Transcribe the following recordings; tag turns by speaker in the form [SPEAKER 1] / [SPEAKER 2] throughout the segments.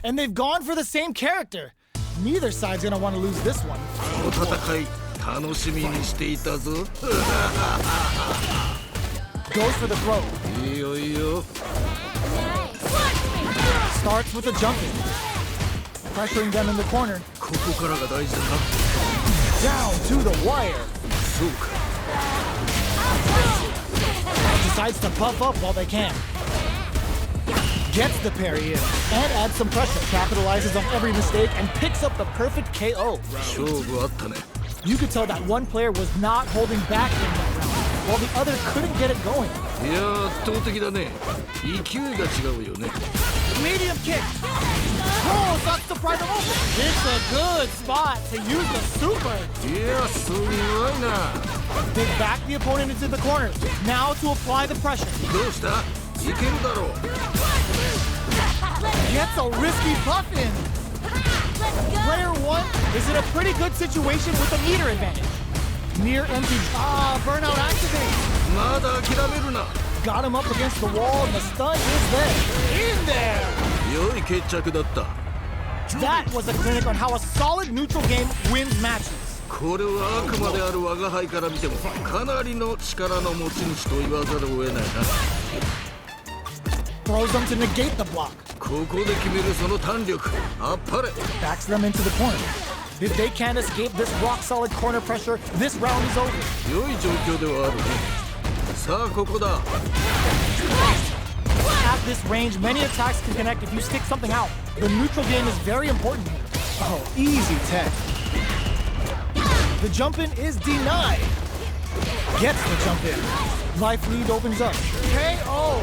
[SPEAKER 1] And they've gone for the same character. Neither side's gonna want to lose this one. Goes for the throw. Starts with a jump in. Pressuring them in the corner. Down to the wire. Decides to buff up while they can. Gets the parry in and adds some pressure. Capitalizes on every mistake and picks up the perfect KO. You could tell that one player was not holding back in that round, while the other couldn't get it going. Medium kick. Oh, that's the pride of open. It's a good spot to use the super. They back the opponent into the corner. Now to apply the pressure. Gets a risky puff in. Player one is in a pretty good situation with a meter advantage. Near empty. Burnout activates. Got him up against the wall and the stun is there. In there! That was a clinic on how a solid neutral game wins matches. Throws them to negate the block. Backs them into the corner. If they can't escape this rock-solid corner pressure, this round is over. At this range, many attacks can connect if you stick something out. The neutral game is very important here. Oh, easy tech. The jump in is denied. Gets the jump in. Life lead opens up. KO.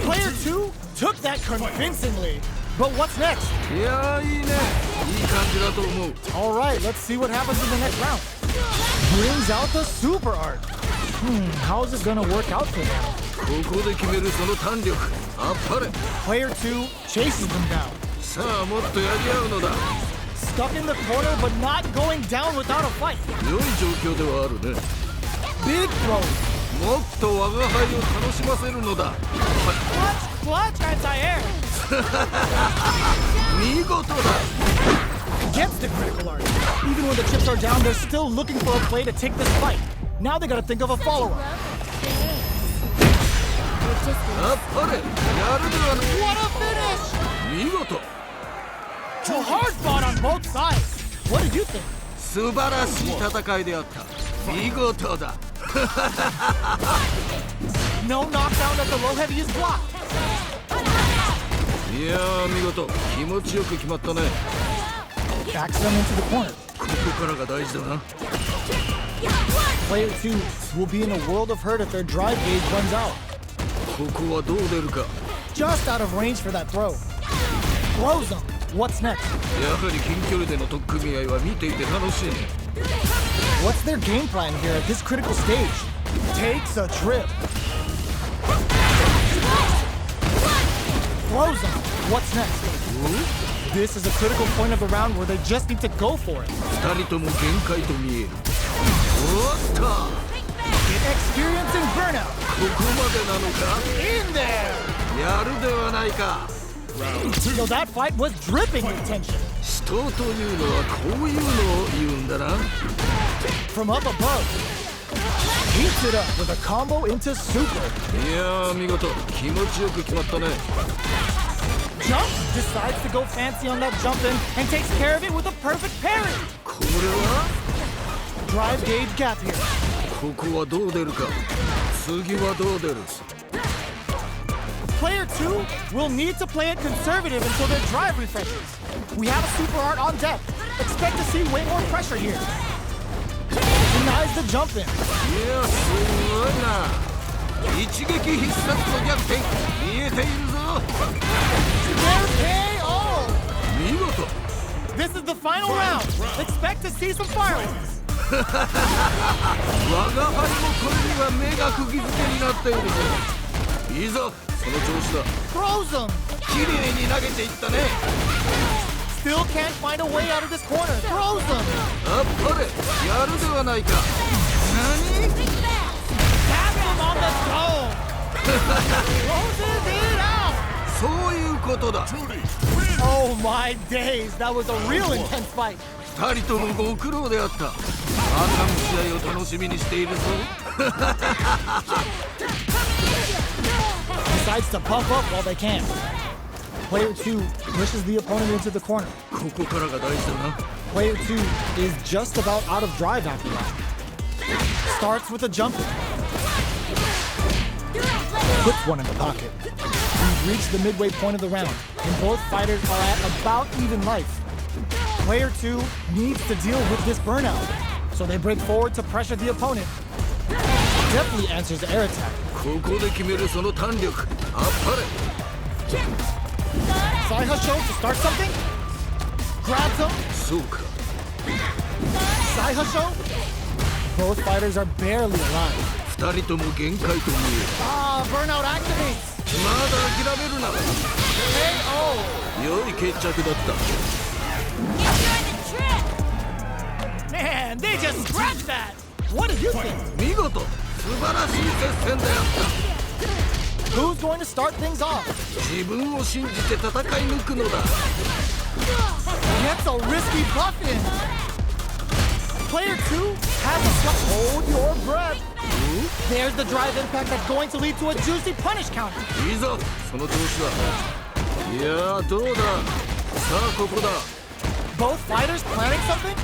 [SPEAKER 1] Player 2 took that convincingly. But what's next? All right, let's see what happens in the next round. Brings out the super art. How is this gonna work out for them? Player 2 chases them down. Stuck in the corner, but not going down without a fight. Big throw. Clutch anti-air. Gets the critical art. Even when the chips are down, they're still looking for a play to take this fight. Now they gotta think of a follow-up. What a finish! A hard fought on both sides. What did you think? No knockdown as the low heavy is blocked. Backs them into the corner. Player 2 will be in a world of hurt if their drive gauge runs out. Just out of range for that throw. Throws them. What's next? What's their game plan here at this critical stage? Takes a trip. Throws them. What's next? This is a critical point of the round where they just need to go for it. Experiencing burnout. In there. So that fight was dripping with tension. From up above, heats it up with a combo into super. Jumps, decides to go fancy on that jump in and takes care of it with a perfect parry. Drive gauge gap here. Player 2 will need to play it conservative until their drive refreshes. We have a super art on deck. Expect to see way more pressure here. Denies the jump in. KO! This is the final round. Expect to see some fireworks. Throws him. Still can't find a way out of this corner. Throws him. Taps him on the dome. Closes it out.
[SPEAKER 2] ことだ。
[SPEAKER 1] Oh my days, that was a real intense fight.
[SPEAKER 2] 二人ともご苦労であった。赤の試合を楽しみにしているぞ。
[SPEAKER 1] Decides to puff up while they can. Player 2 pushes the opponent into the corner.
[SPEAKER 2] ここからが大事だな。
[SPEAKER 1] Player 2 is just about out of drive after that. Starts with a jump. Puts one in the pocket. We've reached the midway point of the round, and both fighters are at about even life. Player 2 needs to deal with this burnout, so they break forward to pressure the opponent. Definitely answers the air attack.
[SPEAKER 2] ここで決めるその弾力。あっぱれ。
[SPEAKER 1] Side hustle to start something. Grabs him.
[SPEAKER 2] そうか。
[SPEAKER 1] Side hustle. Both fighters are barely alive.
[SPEAKER 2] 二人とも限界と見える。
[SPEAKER 1] Ah, burnout activates.
[SPEAKER 2] まだ諦めるな。
[SPEAKER 1] KO.
[SPEAKER 2] 良い決着だった。
[SPEAKER 1] Man, they just scratched that. What did you think?
[SPEAKER 2] 見事、素晴らしい接戦であった。
[SPEAKER 1] Who's going to start things off?
[SPEAKER 2] 自分を信じて戦い抜くのだ。
[SPEAKER 1] Gets a risky buff in. Player 2 has a slot. Hold your breath. There's the drive impact that's going to lead to a juicy punish counter.
[SPEAKER 2] いいぞ、その調子だ。いやー、どうだ。さあ、ここだ。
[SPEAKER 1] Both fighters planning something?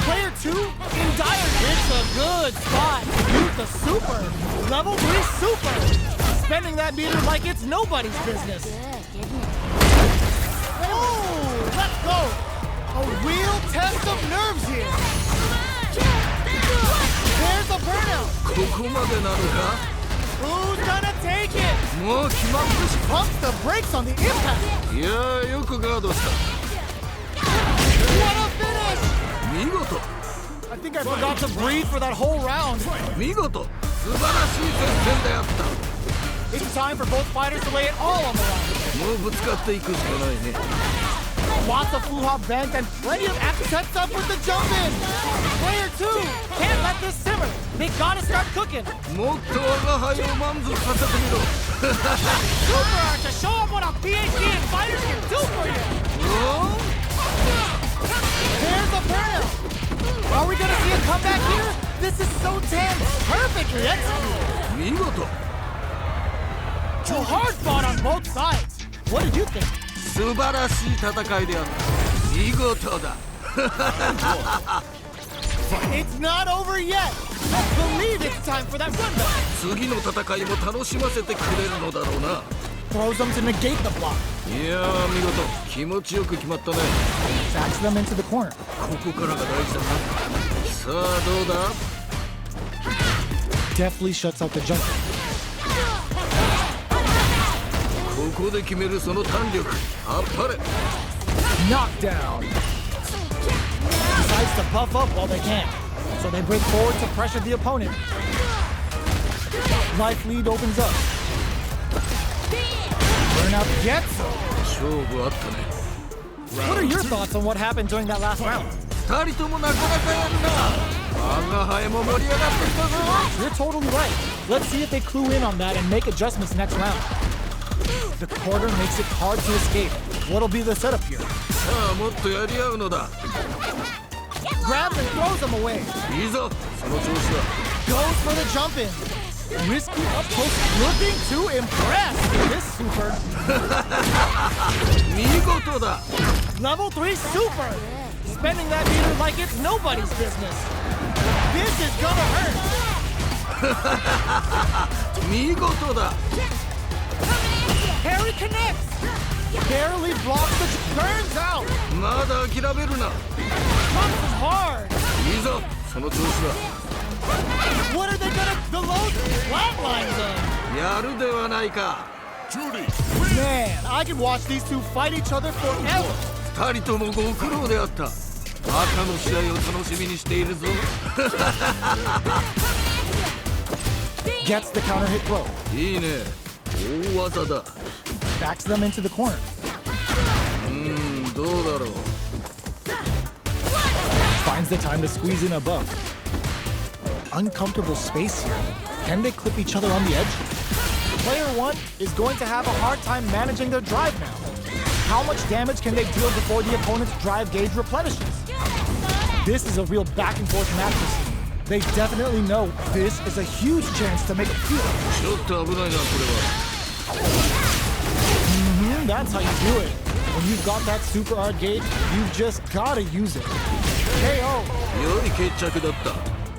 [SPEAKER 1] Player 2 in dire. It's a good spot. Use the super. Level 3 super. Spending that meter like it's nobody's business. Oh, let's go. A real test of nerves here. There's a burnout.
[SPEAKER 2] ここまでなのか。
[SPEAKER 1] Who's gonna take it?
[SPEAKER 2] もう決まったし。
[SPEAKER 1] Pumps the brakes on the impact.
[SPEAKER 2] いやー、よくガードした。
[SPEAKER 1] What a finish!
[SPEAKER 2] 見事。
[SPEAKER 1] I think I forgot to breathe for that whole round.
[SPEAKER 2] 見事、素晴らしい接戦であった。
[SPEAKER 1] It's time for both fighters to lay it all on the line.
[SPEAKER 2] もうぶつかっていくしかないね。
[SPEAKER 1] Lots of foo-hop bent and plenty of access up with the jump in. Player 2 can't let this simmer. They gotta start cooking.
[SPEAKER 2] もっと我が輩を満足させてみろ。
[SPEAKER 1] Super art to show them what a PhD in fighters can do for you.
[SPEAKER 2] おー
[SPEAKER 1] There's a burnout. Are we gonna see a comeback here? This is so tense. Perfectly executed.
[SPEAKER 2] 見事。
[SPEAKER 1] So hard fought on both sides. What did you think?
[SPEAKER 2] 素晴らしい戦いであった。見事だ。
[SPEAKER 1] It's not over yet. I believe it's time for that rundown.
[SPEAKER 2] 次の戦いも楽しませてくれるのだろうな。
[SPEAKER 1] Throws them to negate the block.
[SPEAKER 2] いやー、見事。気持ちよく決まったね。
[SPEAKER 1] Backs them into the corner.
[SPEAKER 2] ここからが大事だな。さあ、どうだ。
[SPEAKER 1] Deftly shuts out the jump.
[SPEAKER 2] ここで決めるその弾力。あっぱれ。
[SPEAKER 1] Knockdown. Decides to buff up while they can. So they break forward to pressure the opponent. Life lead opens up. Burnout gets him.
[SPEAKER 2] 勝負あったね。
[SPEAKER 1] What are your thoughts on what happened during that last round?
[SPEAKER 2] 二人ともなかなかやるな。我が輩も盛り上がってきたぞ。
[SPEAKER 1] You're totally right. Let's see if they clue in on that and make adjustments next round. The quarter makes it hard to escape. What'll be the setup here?
[SPEAKER 2] さあ、もっとやり合うのだ。
[SPEAKER 1] Grabs and throws them away.
[SPEAKER 2] いいぞ、その調子だ。
[SPEAKER 1] Goes for the jump in. Risky up close, looking to impress. This super.
[SPEAKER 2] 見事だ。
[SPEAKER 1] Level 3 super. Spending that meter like it's nobody's business. This is gonna hurt.
[SPEAKER 2] 見事だ。
[SPEAKER 1] Harry connects. Barely blocks the burns out.
[SPEAKER 2] まだ諦めるな。
[SPEAKER 1] Comes hard.
[SPEAKER 2] いいぞ、その調子だ。
[SPEAKER 1] What are they gonna? The load flatlines them.
[SPEAKER 2] やるではないか。
[SPEAKER 1] Man, I could watch these two fight each other forever.
[SPEAKER 2] 二人ともご苦労であった。赤の試合を楽しみにしているぞ。
[SPEAKER 1] Gets the counter hit throw.
[SPEAKER 2] いいね。大技だ。
[SPEAKER 1] Backs them into the corner.
[SPEAKER 2] どうだろう。
[SPEAKER 1] Finds the time to squeeze in a buff. Uncomfortable space here. Can they clip each other on the edge? Player 1 is going to have a hard time managing their drive now. How much damage can they deal before the opponent's drive gauge replenishes? This is a real back and forth match this season. They definitely know this is a huge chance to make a few. That's how you do it. When you've got that super hard gauge, you've just gotta use it. KO.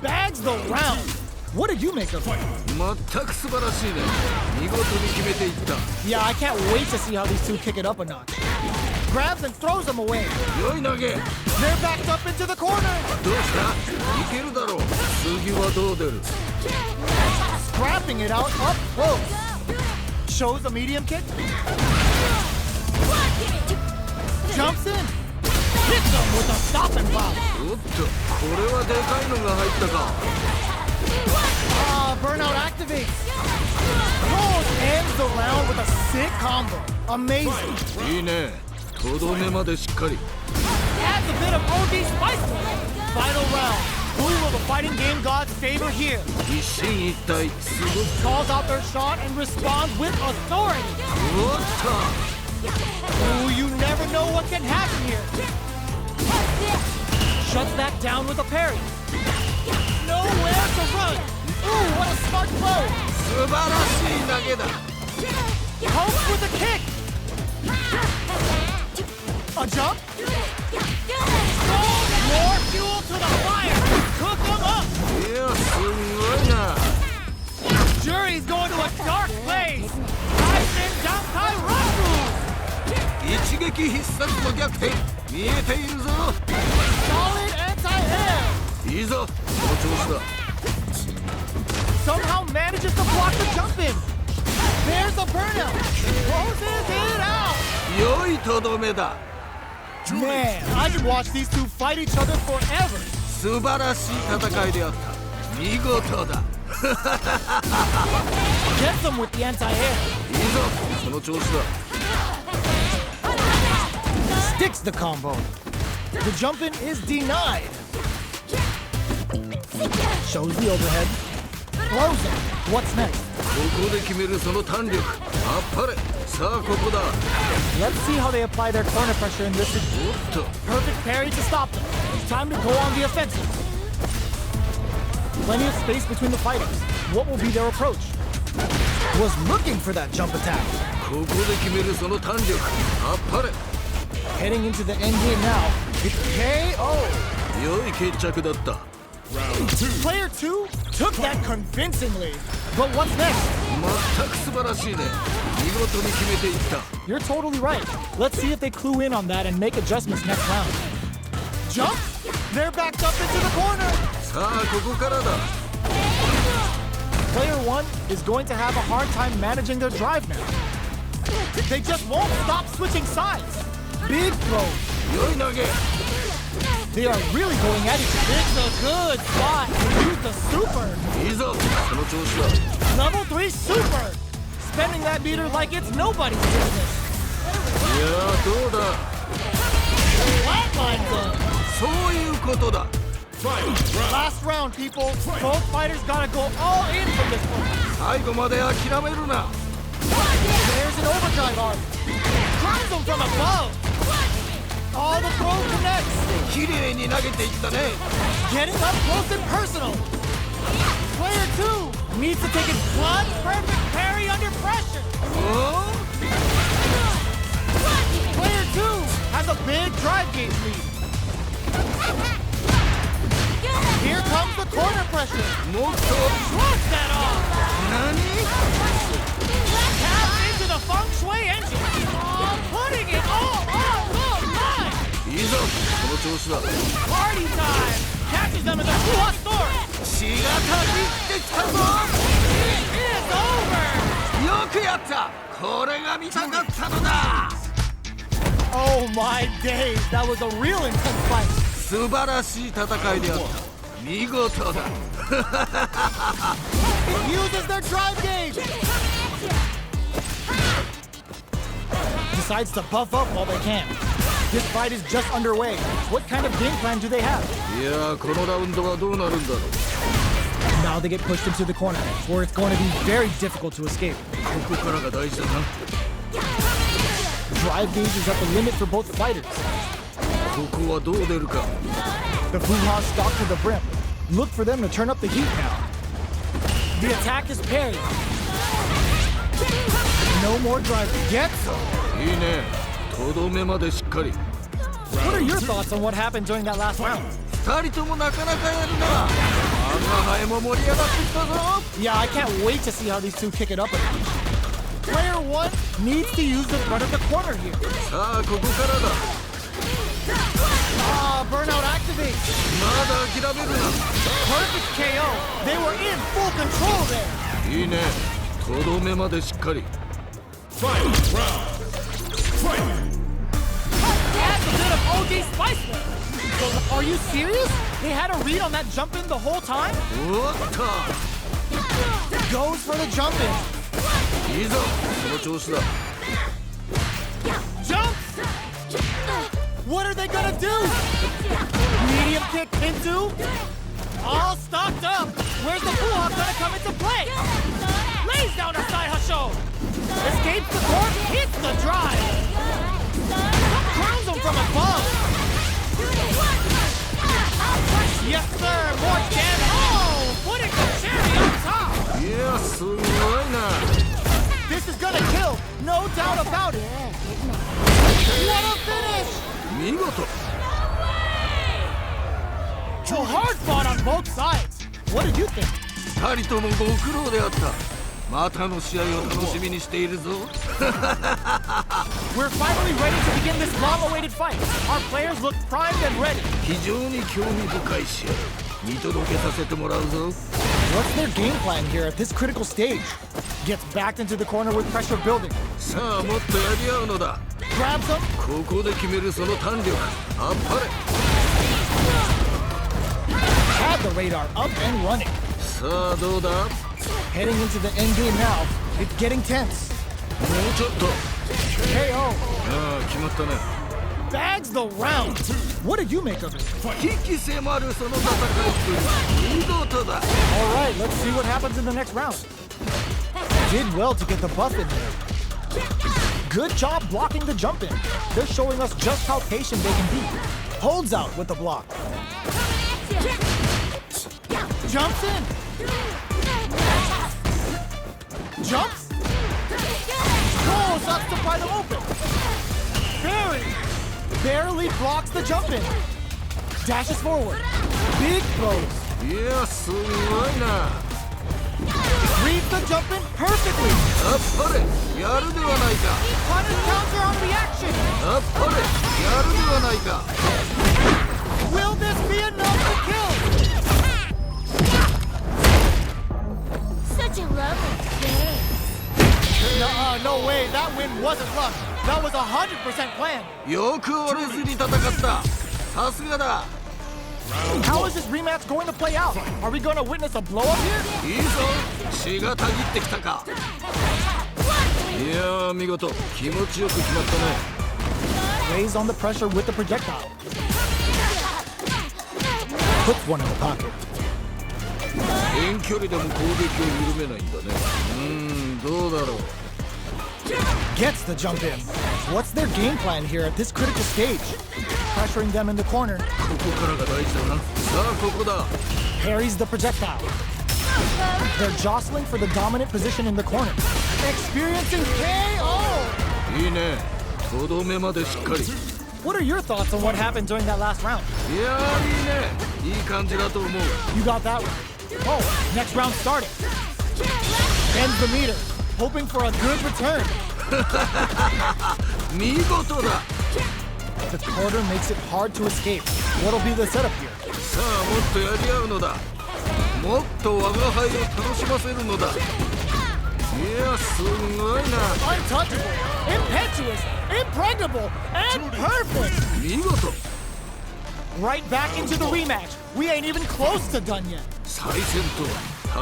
[SPEAKER 1] Bags the round. What did you make of it? Yeah, I can't wait to see how these two kick it up a notch. Grabs and throws them away. They're backed up into the corner. Scrapping it out up close. Shows a medium kick. Jumps in. Hits them with a stop and pop. Burnout activates. Ends the round with a sick combo. Amazing. Adds a bit of OD spice to it. Final round. Who will the fighting game gods favor here? Calls out their shot and responds with authority. Ooh, you never know what can happen here. Shuts that down with a parry. Nowhere to run. Ooh, what a smart throw. Pokes with a kick. A jump. More fuel to the fire. Cook them up. Jury's going to a dark place. Dives in Downkai Raku. Solid anti-air. Somehow manages to block the jump in. There's a burnout. Closes it out. Man, I could watch these two fight each other forever. Gets them with the anti-air. Sticks the combo. The jump in is denied. Shows the overhead. Throws him. What's next? Let's see how they apply their corner pressure in this. Perfect parry to stop them. It's time to go on the offensive. Plenty of space between the fighters. What will be their approach? Was looking for that jump attack. Heading into the end game now. It's KO.
[SPEAKER 3] Round 2.
[SPEAKER 1] Player 2 took that convincingly. But what's next? You're totally right. Let's see if they clue in on that and make adjustments next round. Jump! They're backed up into the corner. Player 1 is going to have a hard time managing their drive now. They just won't stop switching sides. Big throws. They are really going at each other. It's a good spot to use the super. Level 3 super. Spending that meter like it's nobody's business. Flatlines them. Last round, people. Both fighters gotta go all in from this one. There's an overdrive arm. Crunches them from above. All the throw connects. Getting up close and personal. Player 2 needs to take a perfect parry under pressure. Player 2 has a big drive gauge lead. Here comes the corner pressure. Shrugs that off. Tap into the feng shui engine. Putting it all on the line. Party time. Catches them in the full store. It is over. Oh my days, that was a real intense fight. It uses their drive gauge. Decides to buff up while they can. This fight is just underway. What kind of game plan do they have? Now they get pushed into the corner, where it's going to be very difficult to escape.
[SPEAKER 2] ここからが大事だな。
[SPEAKER 1] Drive gauge is at the limit for both fighters.
[SPEAKER 2] ここはどう出るか。
[SPEAKER 1] The Fuha stock to the brim. Look for them to turn up the heat now. The attack is parried. No more drive. Gets him.
[SPEAKER 2] いいね。とどめまでしっかり。
[SPEAKER 1] What are your thoughts on what happened during that last round?
[SPEAKER 2] 二人ともなかなかやるな。我が輩も盛り上がってきたぞ。
[SPEAKER 1] Yeah, I can't wait to see how these two kick it up again. Player 1 needs to use the front of the corner here.
[SPEAKER 2] さあここからだ。
[SPEAKER 1] Burnout activates.
[SPEAKER 2] まだ諦めるな。
[SPEAKER 1] Perfect KO. They were in full control there.
[SPEAKER 2] いいね。とどめまでしっかり。
[SPEAKER 1] Adds a bit of OG spice there. So, are you serious? They had a read on that jump in the whole time?
[SPEAKER 2] おっと。
[SPEAKER 1] Goes for the jump in.
[SPEAKER 2] いいぞ。その調子だ。
[SPEAKER 1] Jumps! What are they gonna do? Medium kick into? All stocked up. Where's the Fuha gonna come into play? Lays down a side hustle. Escapes the court, hits the drive. Crowns him from above. Yes, sir. More damage. Oh, putting the cherry on top.
[SPEAKER 2] いやすごいな。
[SPEAKER 1] This is gonna kill. No doubt about it. What a finish.
[SPEAKER 2] 見事。
[SPEAKER 1] So hard fought on both sides. What did you think?
[SPEAKER 2] 二人ともご苦労であった。またの試合を楽しみにしているぞ。
[SPEAKER 1] We're finally ready to begin this long-awaited fight. Our players look primed and ready.
[SPEAKER 2] 非常に興味深い試合。見届けさせてもらうぞ。
[SPEAKER 1] What's their game plan here at this critical stage? Gets backed into the corner with pressure building.
[SPEAKER 2] さあもっとやり合うのだ。
[SPEAKER 1] Grabs him.
[SPEAKER 2] ここで決めるその弾力。あっぱれ。
[SPEAKER 1] Had the radar up and running.
[SPEAKER 2] さあどうだ。
[SPEAKER 1] Heading into the end game now. It's getting tense.
[SPEAKER 2] もうちょっと。
[SPEAKER 1] KO.
[SPEAKER 2] ああ決まったね。
[SPEAKER 1] Bags the round. What did you make of it?
[SPEAKER 2] 危機迫るその戦いっぷり。見事だ。
[SPEAKER 1] All right, let's see what happens in the next round. Did well to get the buff in there. Good job blocking the jump in. They're showing us just how patient they can be. Holds out with the block. Jumps in. Jumps. Goes up to pry them open. Barely blocks the jump in. Dashes forward. Big throws.
[SPEAKER 2] いやすごいな。
[SPEAKER 1] Reads the jump in perfectly.
[SPEAKER 2] あっぱれ。やるではないか。
[SPEAKER 1] Punish counter on reaction.
[SPEAKER 2] あっぱれ。やるではないか。
[SPEAKER 1] Will this be enough to kill?
[SPEAKER 3] Such a lovely face.
[SPEAKER 1] No way. That win wasn't luck. That was 100% planned.
[SPEAKER 2] よく折れずに戦った。さすがだ。
[SPEAKER 1] How is this rematch going to play out? Are we going to witness a blow up here?
[SPEAKER 2] いいぞ。血がたぎってきたか。いやー見事。気持ちよく決まったね。
[SPEAKER 1] Lays on the pressure with the projectile. Puts one in the pocket.
[SPEAKER 2] 遠距離でも攻撃を緩めないんだね。どうだろう。
[SPEAKER 1] Gets the jump in. What's their game plan here at this critical stage? Pressuring them in the corner.
[SPEAKER 2] ここからが大事だな。さあここだ。
[SPEAKER 1] Parries the projectile. They're jostling for the dominant position in the corner. Experiencing KO!
[SPEAKER 2] いいね。とどめまでしっかり。
[SPEAKER 1] What are your thoughts on what happened during that last round?
[SPEAKER 2] いやーいいね。いい感じだと思う。
[SPEAKER 1] You got that one. Oh, next round starting. Ends the meter, hoping for a good return.
[SPEAKER 2] 見事だ。
[SPEAKER 1] The quarter makes it hard to escape. What'll be the setup here?
[SPEAKER 2] さあもっとやり合うのだ。もっと我が輩を楽しませるのだ。いやすごいな。
[SPEAKER 1] Untouchable, impetuous, impregnable, and perfect!
[SPEAKER 2] 見事。
[SPEAKER 1] Right back into the rematch. We ain't even close to done yet.
[SPEAKER 2] 再戦とは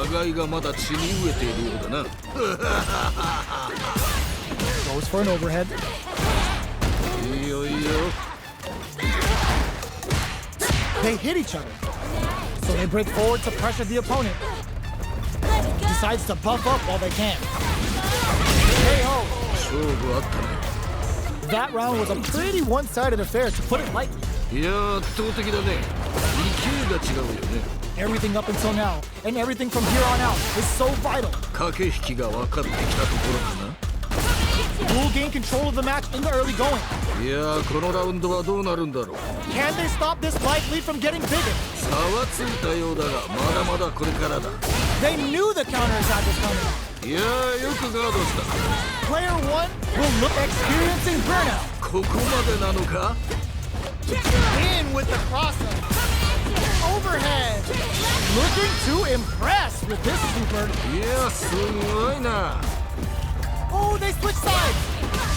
[SPEAKER 2] 互いがまだ血に飢えているようだな。
[SPEAKER 1] Goes for an overhead.
[SPEAKER 2] いいよいいよ。
[SPEAKER 1] They hit each other. So they break forward to pressure the opponent. Decides to buff up while they can.
[SPEAKER 2] あったね。
[SPEAKER 1] That round was a pretty one-sided affair, to put it lightly.
[SPEAKER 2] いや圧倒的だね。勢いが違うよね。
[SPEAKER 1] Everything up until now, and everything from here on out, is so vital.
[SPEAKER 2] 駆け引きが分かってきたところかな。
[SPEAKER 1] We'll gain control of the match in the early going.
[SPEAKER 2] いやこのラウンドはどうなるんだろう。
[SPEAKER 1] Can they stop this life lead from getting bigger?
[SPEAKER 2] 差はついたようだがまだまだこれからだ。
[SPEAKER 1] They knew the counterattack was coming.
[SPEAKER 2] いやよくガードした。
[SPEAKER 1] Player 1 will look experiencing burnout.
[SPEAKER 2] ここまでなのか。
[SPEAKER 1] In with the crossover. Overhead. Looking to impress with this super.
[SPEAKER 2] いやすごいな。
[SPEAKER 1] Oh, they switch sides.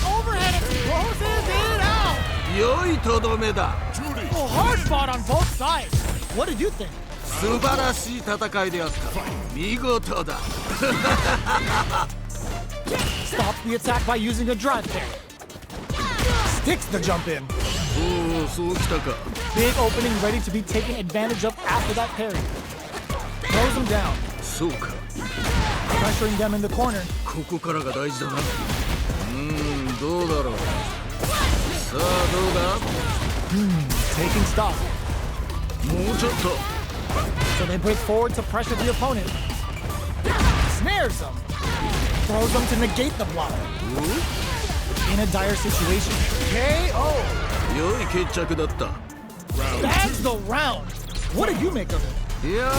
[SPEAKER 1] Overhead explosions it out.
[SPEAKER 2] 良いとどめだ。
[SPEAKER 1] Oh, hard fought on both sides. What did you think?
[SPEAKER 2] 素晴らしい戦いであった。見事だ。
[SPEAKER 1] Stops the attack by using a drive parry. Sticks the jump in.
[SPEAKER 2] おおそうきたか。
[SPEAKER 1] Big opening ready to be taken advantage of after that parry. Throws him down.
[SPEAKER 2] そうか。
[SPEAKER 1] Pressuring them in the corner.
[SPEAKER 2] ここからが大事だな。どうだろう。さあどうだ。
[SPEAKER 1] Taking stock.
[SPEAKER 2] もうちょっと。
[SPEAKER 1] So they break forward to pressure the opponent. Snares him. Throws him to negate the block. In a dire situation. KO.
[SPEAKER 2] 良い決着だった。
[SPEAKER 1] That's the round. What did you make of it?
[SPEAKER 2] いやいいね。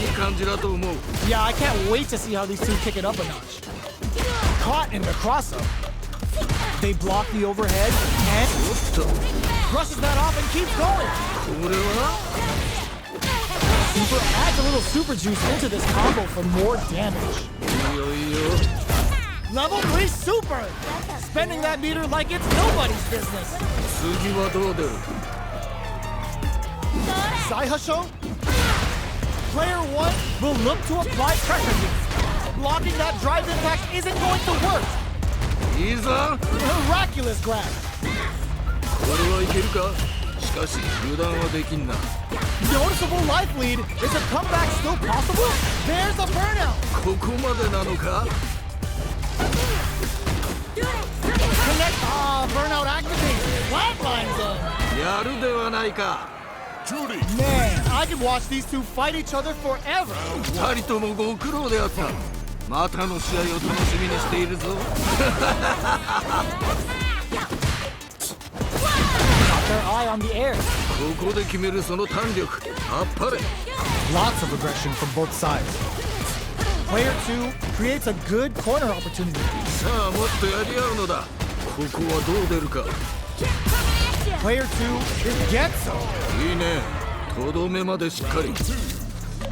[SPEAKER 2] いい感じだと思う。
[SPEAKER 1] Yeah, I can't wait to see how these two kick it up a notch. Caught in the cross-up. They block the overhead and
[SPEAKER 2] おっと。
[SPEAKER 1] brushes that off and keeps going.
[SPEAKER 2] これは
[SPEAKER 1] Super adds a little super juice into this combo for more damage.
[SPEAKER 2] いいよいいよ。
[SPEAKER 1] Level 3 super! Spending that meter like it's nobody's business.
[SPEAKER 2] 次はどう出る。
[SPEAKER 1] Saihasho? Player 1 will look to apply pressure use. Blocking that drive impact isn't going to work.
[SPEAKER 2] いいぞ。
[SPEAKER 1] Miraculous grab.
[SPEAKER 2] これはいけるか。しかし油断はできんな。
[SPEAKER 1] Noticeable life lead. Is a comeback still possible? There's a burnout.
[SPEAKER 2] ここまでなのか。
[SPEAKER 1] Connect. Burnout activated. Flatlines in.
[SPEAKER 2] やるではないか。
[SPEAKER 1] Man, I could watch these two fight each other forever.
[SPEAKER 2] 二人ともご苦労であった。またの試合を楽しみにしているぞ。
[SPEAKER 1] Got their eye on the air.
[SPEAKER 2] ここで決めるその胆力。あっぱれ。
[SPEAKER 1] Lots of aggression from both sides. Player 2 creates a good corner opportunity.
[SPEAKER 2] さあもっとやり合うのだ。ここはどう出るか。
[SPEAKER 1] Player 2 is Getso.
[SPEAKER 2] いいね。とどめまでしっかり。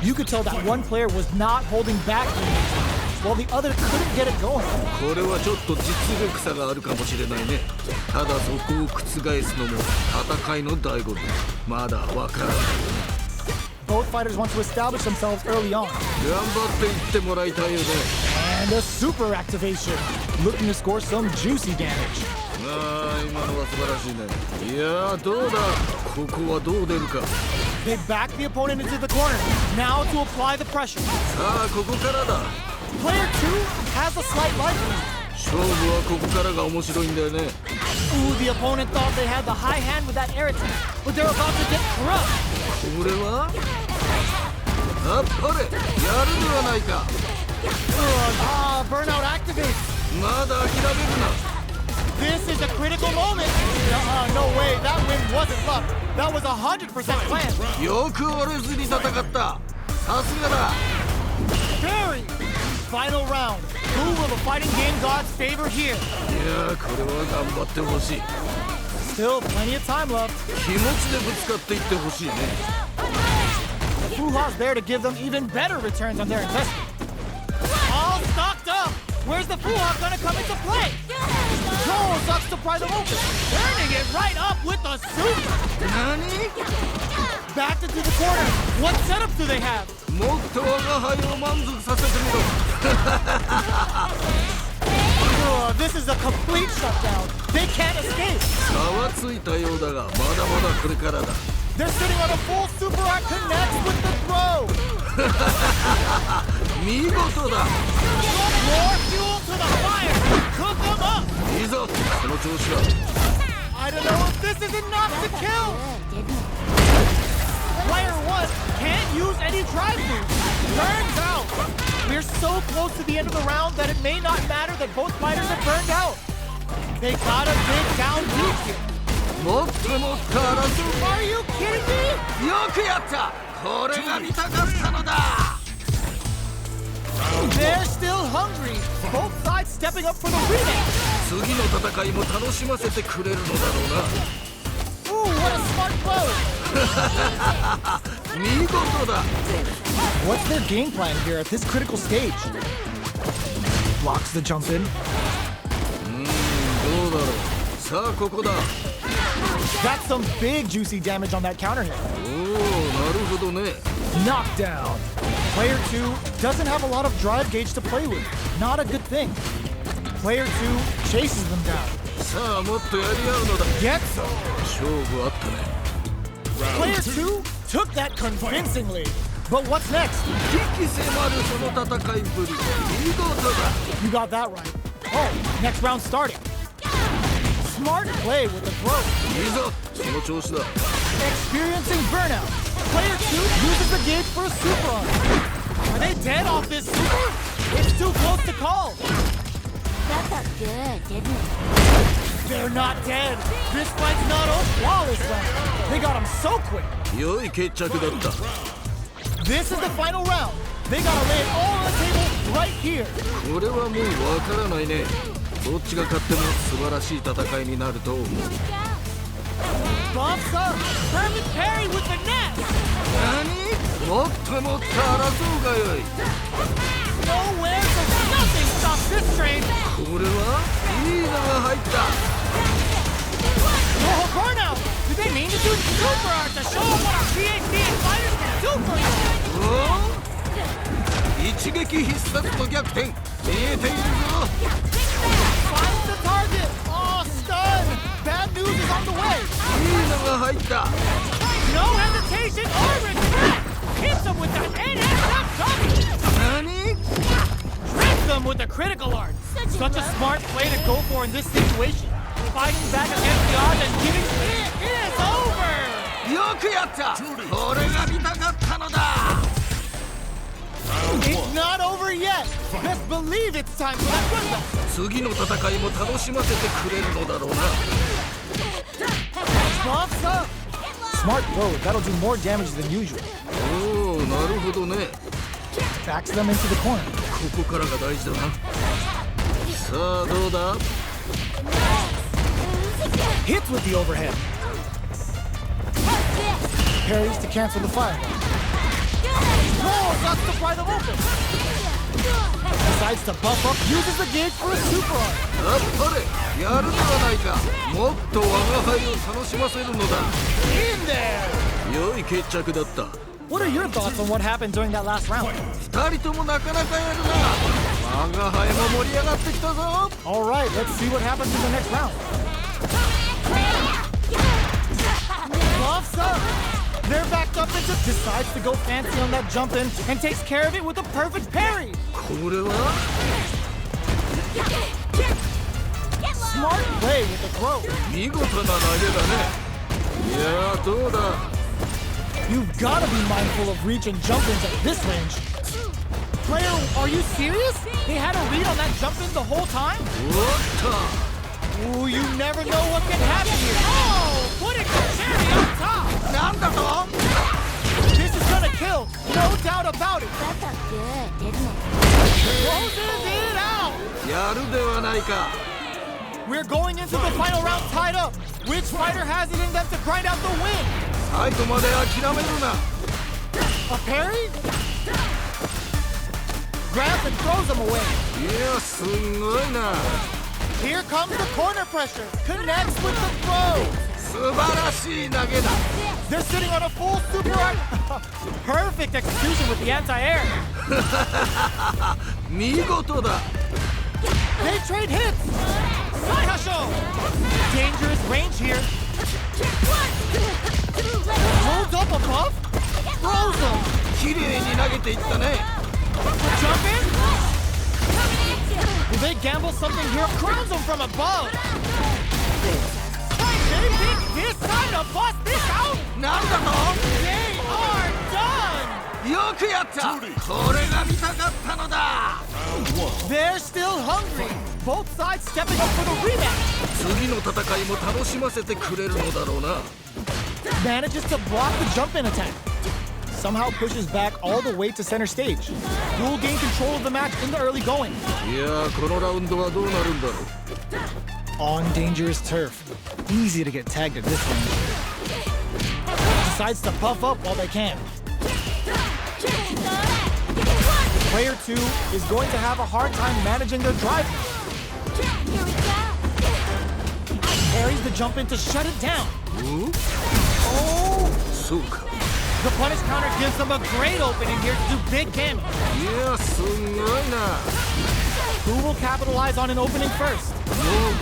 [SPEAKER 1] You could tell that one player was not holding back while the other couldn't get it going.
[SPEAKER 2] これはちょっと実力差があるかもしれないね。ただそこを覆すのも戦いの醍醐味。まだわからない。
[SPEAKER 1] Both fighters want to establish themselves early on.
[SPEAKER 2] 頑張っていってもらいたいよね。
[SPEAKER 1] And a super activation. Looking to score some juicy damage.
[SPEAKER 2] ああ今のは素晴らしいね。いやどうだ。ここはどう出るか。
[SPEAKER 1] They back the opponent into the corner. Now to apply the pressure.
[SPEAKER 2] さあここからだ。
[SPEAKER 1] Player 2 has a slight life lead.
[SPEAKER 2] 勝負はここからが面白いんだよね。
[SPEAKER 1] Ooh, the opponent thought they had the high hand with that air attack, but they're about to get crushed.
[SPEAKER 2] これはあっぱれ。やるではないか。
[SPEAKER 1] Burnout activates.
[SPEAKER 2] まだ諦めるな。
[SPEAKER 1] This is a critical moment. No way, that win wasn't luck. That was 100% planned.
[SPEAKER 2] よく折れずに戦った。さすがだ。
[SPEAKER 1] Very. Final round. Who will the fighting game gods favor here?
[SPEAKER 2] いやこれは頑張ってほしい。
[SPEAKER 1] Still plenty of time left.
[SPEAKER 2] 気持ちでぶつかっていってほしいね。
[SPEAKER 1] The Fuha's there to give them even better returns on their investment. All stocked up. Where's the Fuha gonna come into play? Joel sucks to pry them open, turning it right up with the super.
[SPEAKER 2] 何？
[SPEAKER 1] Backed into the corner. What setups do they have?
[SPEAKER 2] もっと我が輩を満足させてみろ。
[SPEAKER 1] This is a complete shutdown. They can't escape.
[SPEAKER 2] 差はついたようだがまだまだこれからだ。
[SPEAKER 1] They're sitting on a full super art connects with the throw.
[SPEAKER 2] 見事だ。
[SPEAKER 1] More fuel to the fire. Cook them up.
[SPEAKER 2] 調子だ。
[SPEAKER 1] I don't know if this is enough to kill. Player 1 can't use any drive moves. Burns out. We're so close to the end of the round that it may not matter that both fighters are burned out. They gotta dig down deep here.
[SPEAKER 2] もっともっと争う。
[SPEAKER 1] Are you kidding me?
[SPEAKER 2] よくやった。これが見たかったのだ。
[SPEAKER 1] They're still hungry. Both sides stepping up for the rematch.
[SPEAKER 2] 次の戦いも楽しませてくれるのだろうな。
[SPEAKER 1] Ooh, what a smart blow.
[SPEAKER 2] 見事だ。
[SPEAKER 1] What's their game plan here at this critical stage? Blocks the jump in.
[SPEAKER 2] どうだろう。さあここだ。
[SPEAKER 1] That's some big juicy damage on that counter hit.
[SPEAKER 2] おお、なるほどね。
[SPEAKER 1] Knockdown. Player 2 doesn't have a lot of drive gauge to play with. Not a good thing. Player 2 chases them down.
[SPEAKER 2] さあもっとやり合うのだ。
[SPEAKER 1] Gets them.
[SPEAKER 2] 勝負あったね。
[SPEAKER 1] Player 2 took that convincingly. But what's next?
[SPEAKER 2] 引き迫るその戦いぶり。見事だ。
[SPEAKER 1] You got that right. Oh, next round starting. Smart play with the throw.
[SPEAKER 2] いいぞ。その調子だ。
[SPEAKER 1] Experiencing burnout. Player 2 uses the gauge for a super arm. Are they dead off this super? It's too close to call.
[SPEAKER 3] That felt good, didn't it?
[SPEAKER 1] They're not dead. This fight's not a flawless round. They got him so quick.
[SPEAKER 2] 良い決着だった。
[SPEAKER 1] This is the final round. They gotta lay it all on the table right here.
[SPEAKER 2] これはもうわからないね。どっちが勝っても素晴らしい戦いになると思う。
[SPEAKER 1] Bumps up. Perfect parry with the net.
[SPEAKER 2] 何？もっともっと争うがよい。
[SPEAKER 1] Nowhere, so nothing stops this train.
[SPEAKER 2] これはいいのが入った。
[SPEAKER 1] Oh, burnout. Did they mean to do super art to show them what our PhD fighters can do for you?
[SPEAKER 2] おお？一撃必殺の逆転。見えているぞ。
[SPEAKER 1] Finds the target. Oh, stun. Bad news is on the way.
[SPEAKER 2] いいのが入った。
[SPEAKER 1] No hesitation or regret. Hits him with that NSF double.
[SPEAKER 2] 何？
[SPEAKER 1] Trick them with the critical art. Such a smart play to go for in this situation. Fighting back against the odds and giving it is over.
[SPEAKER 2] よくやった。これが見たかったのだ。
[SPEAKER 1] It's not over yet. Best believe it's time for that comeback.
[SPEAKER 2] 次の戦いも楽しませてくれるのだろうな。
[SPEAKER 1] Bumps up. Smart throw. That'll do more damage than usual.
[SPEAKER 2] おお、なるほどね。
[SPEAKER 1] Backs them into the corner.
[SPEAKER 2] ここからが大事だな。さあどうだ？
[SPEAKER 1] Hits with the overhead. Parries to cancel the fire. Rolls up to pry them open. Decides to buff up, uses the gauge for a super arm.
[SPEAKER 2] やっぱりやるではないか。もっと我が輩を楽しませるのだ。
[SPEAKER 1] In there!
[SPEAKER 2] 良い決着だった。
[SPEAKER 1] What are your thoughts on what happened during that last round?
[SPEAKER 2] 二人ともなかなかやるな。我が輩も盛り上がってきたぞ。
[SPEAKER 1] Alright, let's see what happens in the next round. Buffs up! They're backed up into decides to go fancy on that jump in and takes care of it with a perfect parry.
[SPEAKER 2] これは
[SPEAKER 1] Smart play with the throw.
[SPEAKER 2] 見事な投げだね。いやーどうだ。
[SPEAKER 1] You've gotta be mindful of reach and jump-ins at this range. Player, are you serious? They had a read on that jump-in the whole time?
[SPEAKER 2] おっ
[SPEAKER 1] Ooh, you never know what can happen here. Oh, putting the cherry on top.
[SPEAKER 2] と。なんだと？
[SPEAKER 1] This is gonna kill, no doubt about it.
[SPEAKER 3] That felt good, didn't it?
[SPEAKER 1] Closes it out.
[SPEAKER 2] やるではないか。
[SPEAKER 1] We're going into the final round tied up. Which fighter has it in them to grind out the win?
[SPEAKER 2] 最後まで諦めるな。
[SPEAKER 1] A parry? Grabs and throws him away.
[SPEAKER 2] いやすんごいな。
[SPEAKER 1] Here comes the corner pressure. Connects with the throw.
[SPEAKER 2] 素晴らしい投げだ。
[SPEAKER 1] They're sitting on a full super art. Perfect execution with the anti-air.
[SPEAKER 2] 見事だ。
[SPEAKER 1] They trade hits. Side hustle. Dangerous range here. Holds up a buff. Throws him.
[SPEAKER 2] 綺麗に投げていったね。
[SPEAKER 1] Jump in. Will they gamble something here? Crowns him from above. They think this time to bust this out?
[SPEAKER 2] なんだ
[SPEAKER 1] They are done!
[SPEAKER 2] とよくやったこれが見たかったのだ
[SPEAKER 1] They're still hungry. Both sides stepping up for the rematch.
[SPEAKER 2] 次の戦いも楽しませてくれるのだろうな
[SPEAKER 1] Manages to block the jump-in attack. Somehow pushes back all the way to center stage. Will gain control of the match in the early going.
[SPEAKER 2] いやーこのラウンドはどうなるんだろう
[SPEAKER 1] On dangerous turf. Easy to get tagged at this range. Decides to puff up while they can. Player 2 is going to have a hard time managing their drive.
[SPEAKER 3] Here we go.
[SPEAKER 1] Carries the jump in to shut it down.
[SPEAKER 2] お
[SPEAKER 1] Oh!
[SPEAKER 2] そうか
[SPEAKER 1] The punish counter gives them a great opening here to do big damage.
[SPEAKER 2] いやすごいな
[SPEAKER 1] Who will capitalize on an opening first?
[SPEAKER 2] も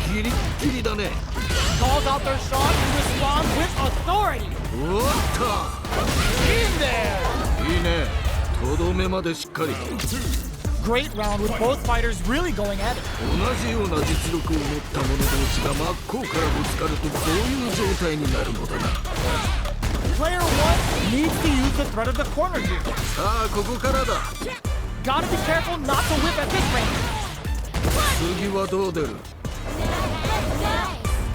[SPEAKER 2] うギリッギリだね
[SPEAKER 1] Calls out their shot and responds with authority.
[SPEAKER 2] おっ
[SPEAKER 1] In there!
[SPEAKER 2] といいねとどめまでしっかり
[SPEAKER 1] Great round with both fighters really going at it.
[SPEAKER 2] 同じような実力を持った者同士が真っ向からぶつかるとこういう状態になるのだな
[SPEAKER 1] Player 1 needs to use the threat of the corner here.
[SPEAKER 2] さあここからだ
[SPEAKER 1] Gotta be careful not to whip at this range.
[SPEAKER 2] 次はどう出る